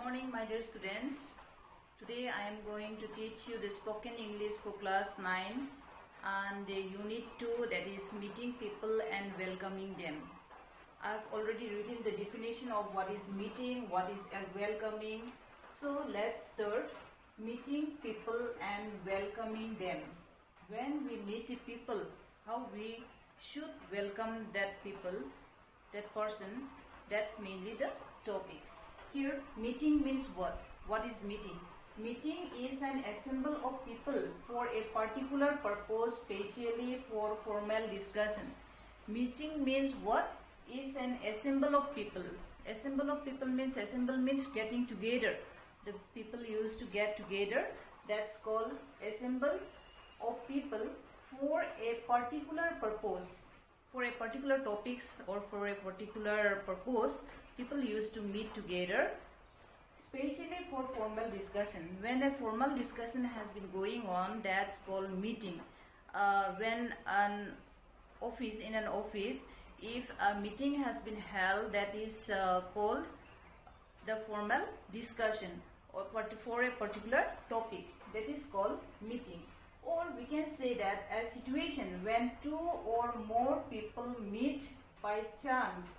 morning, my dear students. Today I am going to teach you the spoken English for class 9 and unit 2, that is meeting people and welcoming them. I have already written the definition of what is meeting, what is welcoming. So let's start. Meeting people and welcoming them. When we meet people, how we should welcome that people, that person, that's mainly the topics. Here, meeting means what? What is meeting? Meeting is an assembly of people for a particular purpose, specially for formal discussion. Meeting means what? Is an assembly of people. Assembly of people means getting together. The people used to get together. That's called assembly of people for a particular purpose. For a particular topics or for a particular purpose, people used to meet together, especially for formal discussion. When a formal discussion has been going on, that's called meeting. When in an office, if a meeting has been held, that is called the formal discussion or for a particular topic, that is called meeting. Or we can say that a situation when two or more people meet by chance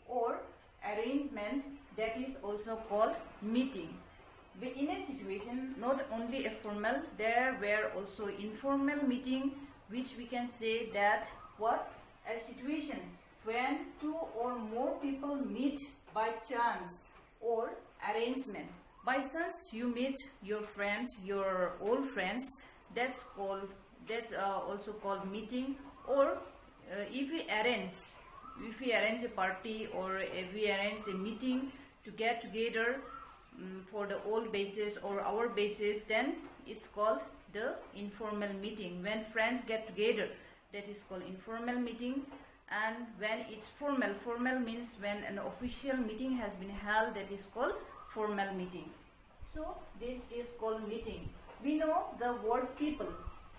or arrangement, that is also called meeting. In a situation, not only a formal, there were also informal meeting, which we can say that what? A situation when two or more people meet by chance or arrangement. By chance you meet your friend, your old friends, that's also called meeting. Or if we arrange a party or if we arrange a meeting to get together for the old batches or our batches, then it's called the informal meeting. When friends get together, that is called informal meeting. And when it's formal means when an official meeting has been held, that is called formal meeting. So this is called meeting. We know the word people.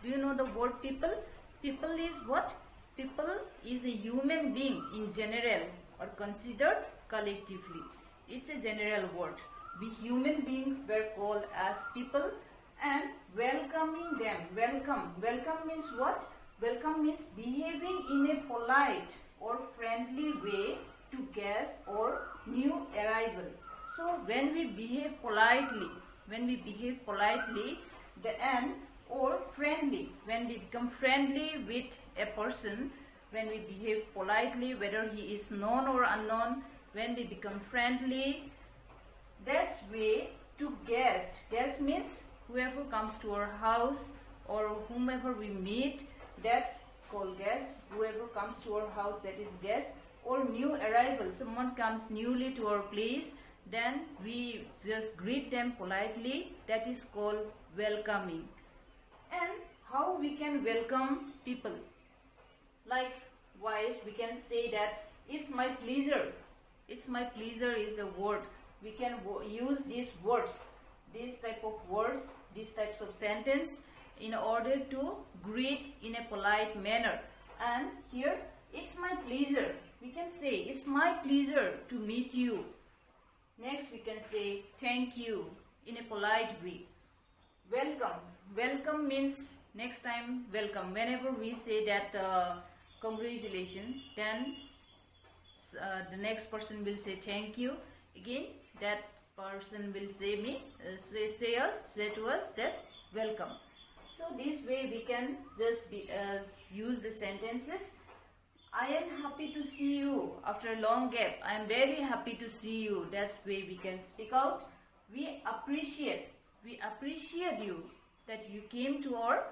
Do you know the word people? People is what? People is a human being in general or considered collectively. It's a general word. We human beings were called as people. And welcoming them. Welcome means what? Welcome means behaving in a polite or friendly way to guests or new arrival. So when we behave politely, or friendly, when we become friendly with a person, when we behave politely, whether he is known or unknown, when we become friendly, that's way to guest. Guest means whoever comes to our house or whomever we meet, that's called guest. Whoever comes to our house, that is guest. Or new arrival, someone comes newly to our place, then we just greet them politely, that is called welcoming. And how we can welcome people? Likewise, we can say that it's my pleasure. It's my pleasure is a word. We can use these words, these type of words, these types of sentence in order to greet in a polite manner. And here, it's my pleasure. We can say, it's my pleasure to meet you. Next, we can say, thank you in a polite way. Welcome. Welcome means next time welcome. Whenever we say that congratulations, then the next person will say thank you. Again, that person will say to us that welcome. So this way we can just use the sentences. I am happy to see you after a long gap. I am very happy to see you. That's way we can speak out. We appreciate you that you came to our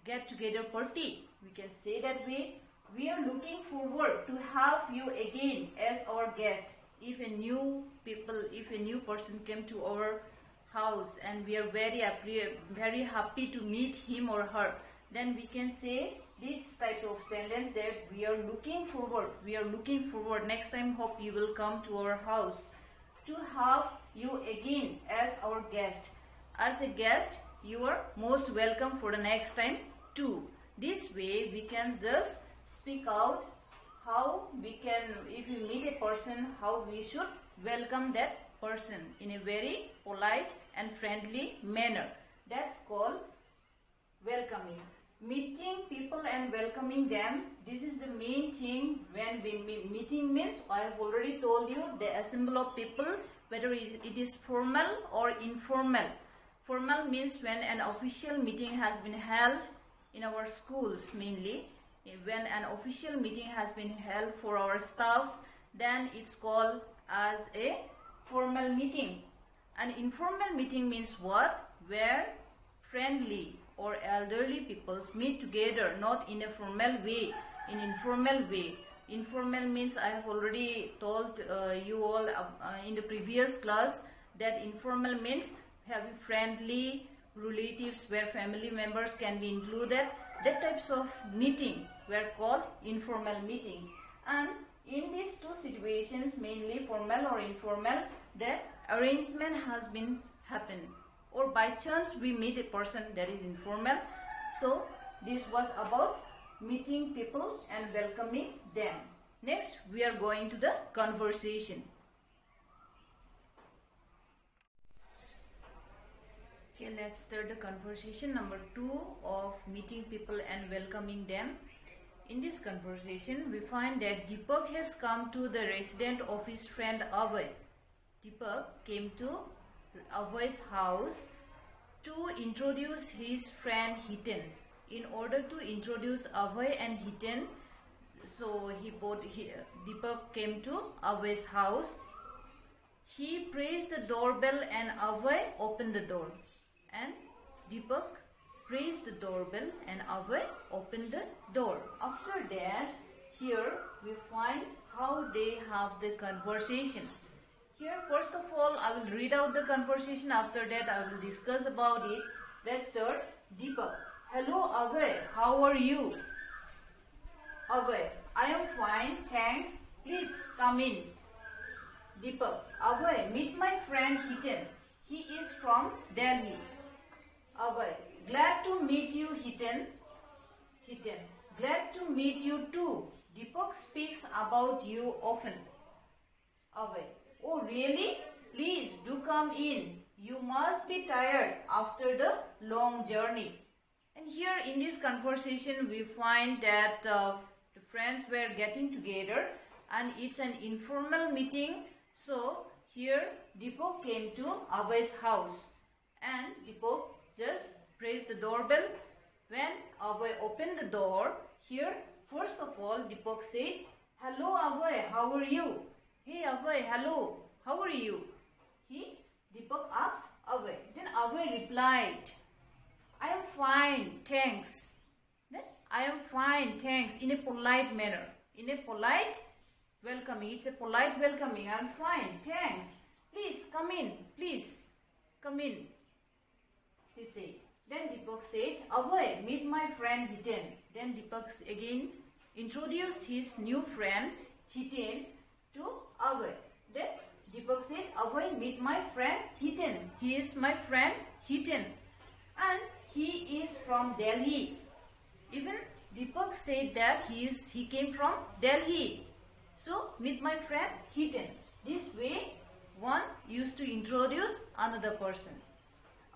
get together party. We can say that way. We are looking forward to have you again as our guest. If a new person came to our house and we are very happy to meet him or her, then we can say this type of sentence that we are looking forward next time, hope you will come to our house to have you again as our guest. As a guest, you are most welcome for the next time too. This way we can just speak out how we can, if we meet a person, how we should welcome that person in a very polite and friendly manner. That's called welcoming. Meeting people and welcoming them, this is the main thing when we meeting means, I have already told you, the assembly of people, whether it is formal or informal. Formal means when an official meeting has been held in our schools mainly. When an official meeting has been held for our staffs, then it's called as a formal meeting. An informal meeting means what? Where friendly or elderly peoples meet together, not in a formal way, in informal way. Informal means, I have already told you all in the previous class, that informal means having friendly relatives where family members can be included. That types of meeting were called informal meeting. And in these two situations, mainly formal or informal, the arrangement has been happened, or by chance we meet a person that is informal. So this was about meeting people and welcoming them. Next we are going to the conversation. Okay, let's start the conversation number 2 of meeting people and welcoming them. In this conversation we find that Deepak has come to the residence of his friend Abhay. Deepak came to Abhay's house to introduce his friend Hiten. In order to introduce Abhay and Hiten, so Deepak came to Abhay's house. He pressed the doorbell and Abhay opened the door. And Deepak pressed the doorbell and Abhay opened the door. After that, here we find how they have the conversation. Here, first of all, I will read out the conversation. After that, I will discuss about it. Let's start. Deepak: hello Abhay, how are you? Abhay: I am fine, thanks. Please come in. Deepak: Abhay, meet my friend Hiten. He is from Delhi. Abhay: glad to meet you, Hiten. Hiten: glad to meet you too. Deepak speaks about you often. Abhay: oh really? Please do come in. You must be tired after the long journey. And here in this conversation we find that the friends were getting together and it's an informal meeting. So here Deepak came to Abhay's house and Deepak just pressed the doorbell. When Abhay opened the door, here first of all Deepak said, hello Abhay, how are you? Hey Abhay, hello, how are you? Deepak asked Abhay. Then Abhay replied, I am fine, thanks. Then I am fine, thanks, in a polite manner. In a polite welcoming. It's a polite welcoming. I am fine, thanks. Please come in, please come in, he said. Then Deepak said, Abhay, meet my friend Hiten. Then Deepak again introduced his new friend Hiten to Abhay. Then Deepak said, Abhay, meet my friend Hiten. He is my friend Hiten. And he is from Delhi. Even Deepak said that he came from Delhi. So meet my friend Hiten. This way one used to introduce another person.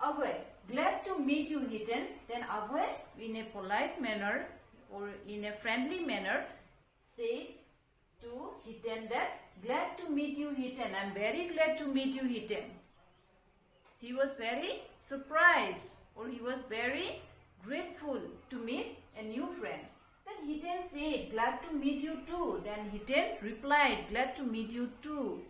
Abhay, glad to meet you, Hiten. Then Abhay, in a polite manner or in a friendly manner, said to Hiten that, glad to meet you, Hiten. I am very glad to meet you, Hiten. He was very surprised, or he was very grateful to meet a new friend. Then Hiten said, glad to meet you too. Then Hiten replied, glad to meet you too.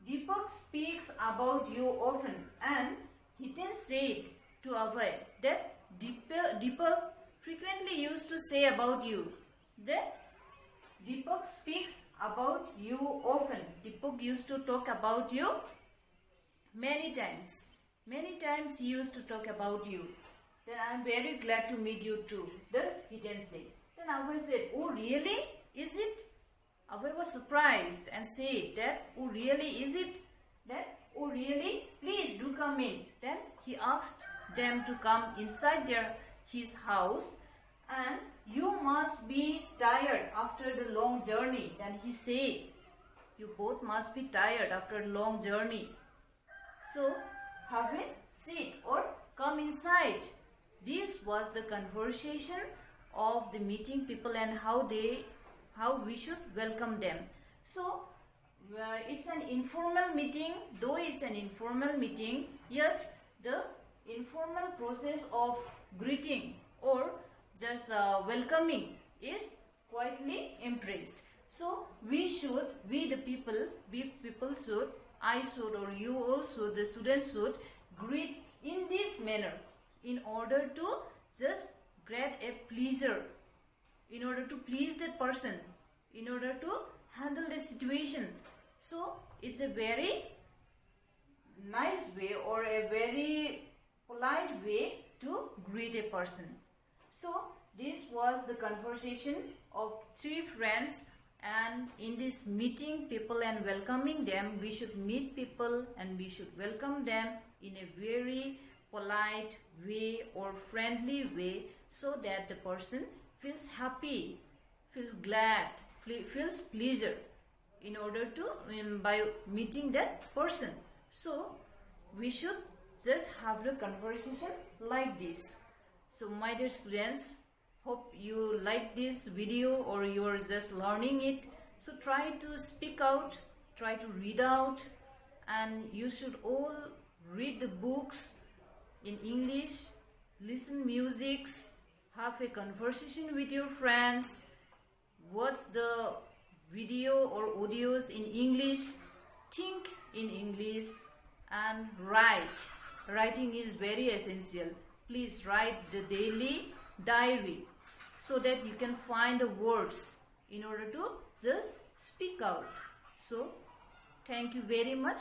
Deepak speaks about you often. And Hiten said to Abhay that Deepak frequently used to say about you. That Deepak speaks about you often. Deepak used to talk about you many times. Many times he used to talk about you. Then I am very glad to meet you too. Thus Hiten said. Then Abhay said, oh really? Is it? Abhay was surprised and said that, oh really, is it? Then, oh really? Please do come in. Then he asked them to come inside his house, and you must be tired after the long journey. Then he said, You both must be tired after a long journey. So, have a seat or come inside. This was the conversation of the meeting people and how we should welcome them. So, it's an informal meeting. Though it's an informal meeting, yet the informal process of greeting or just welcoming is quietly impressed. So we the people should, I should, or you also, the students should greet in this manner in order to just get a pleasure, in order to please that person, in order to handle the situation. So it's a very nice way or a very polite way to greet a person. So this was the conversation of three friends, and in this meeting people and welcoming them, we should meet people and we should welcome them in a very polite way or friendly way, so that the person feels happy, feels glad, feels pleasure in order to by meeting that person. So we should just have the conversation like this. So my dear students, hope you like this video or you are just learning it. So try to speak out, try to read out, and you should all read the books in English, listen musics, have a conversation with your friends, watch the video or audios in English, think in English, and write. Writing is very essential. Please write the daily diary so that you can find the words in order to just speak out. So thank you very much.